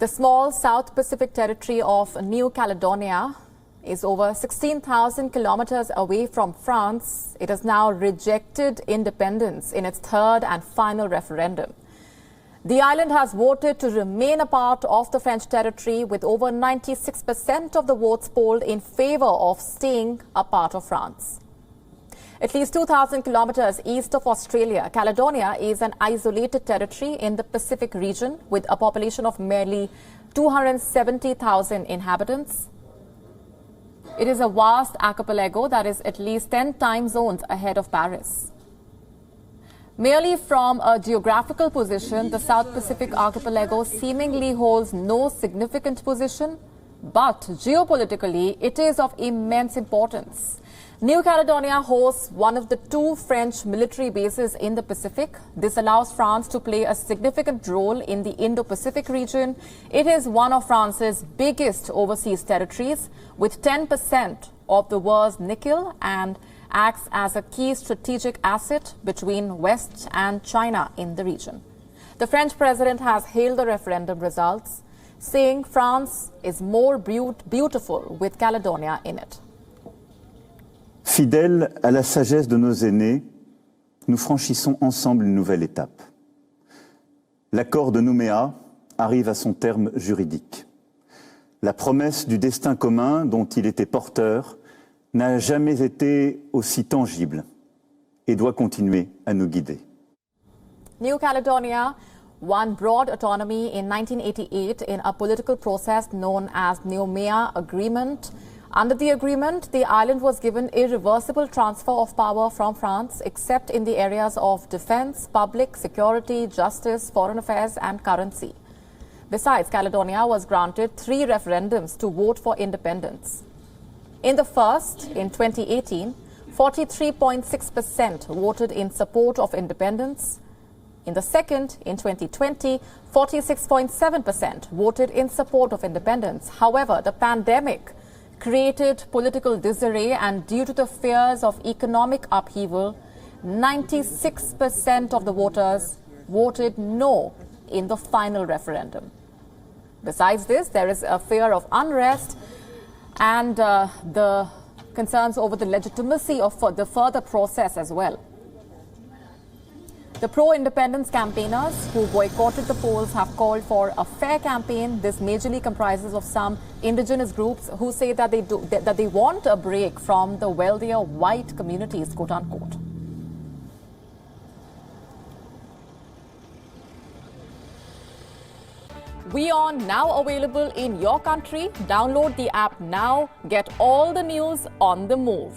The small South Pacific territory of New Caledonia is over 16,000 kilometers away from France. It has now rejected independence in its third and final referendum. The island has voted to remain a part of the French territory, with over 96% of the votes polled in favor of staying a part of France. At least 2,000 kilometers east of Australia, Caledonia is an isolated territory in the Pacific region with a population of merely 270,000 inhabitants. It is a vast archipelago that is at least 10 time zones ahead of Paris. Merely from a geographical position, the South Pacific archipelago seemingly holds no significant position, but geopolitically, it is of immense importance. New Caledonia hosts one of the two French military bases in the Pacific. This allows France to play a significant role in the Indo-Pacific region. It is one of France's biggest overseas territories, with 10% of the world's nickel, and acts as a key strategic asset between West and China in the region. The French president has hailed the referendum results, saying France is more beautiful with Caledonia in it. Fidèles à la sagesse de nos aînés, nous franchissons ensemble une nouvelle étape. L'accord de Nouméa arrive à son terme juridique. La promesse du destin commun dont il était porteur n'a jamais été aussi tangible et doit continuer à nous guider. New Caledonia won broad autonomy in 1988 in a political process known as Nouméa Agreement. Under the agreement, the island was given irreversible transfer of power from France, except in the areas of defense, public security, justice, foreign affairs and currency. Besides, Caledonia was granted 3 referendums to vote for independence. In the first, in 2018, 43.6% voted in support of independence. In the second, in 2020, 46.7% voted in support of independence. However, the pandemic created political disarray, and due to the fears of economic upheaval, 96% of the voters voted no in the final referendum. Besides this, there is a fear of unrest and the concerns over the legitimacy of the further process as well. The pro-independence campaigners who boycotted the polls have called for a fair campaign. This majorly comprises of some indigenous groups who say that they want a break from the wealthier white communities, quote unquote. WION now available in your country. Download the app now. Get all the news on the move.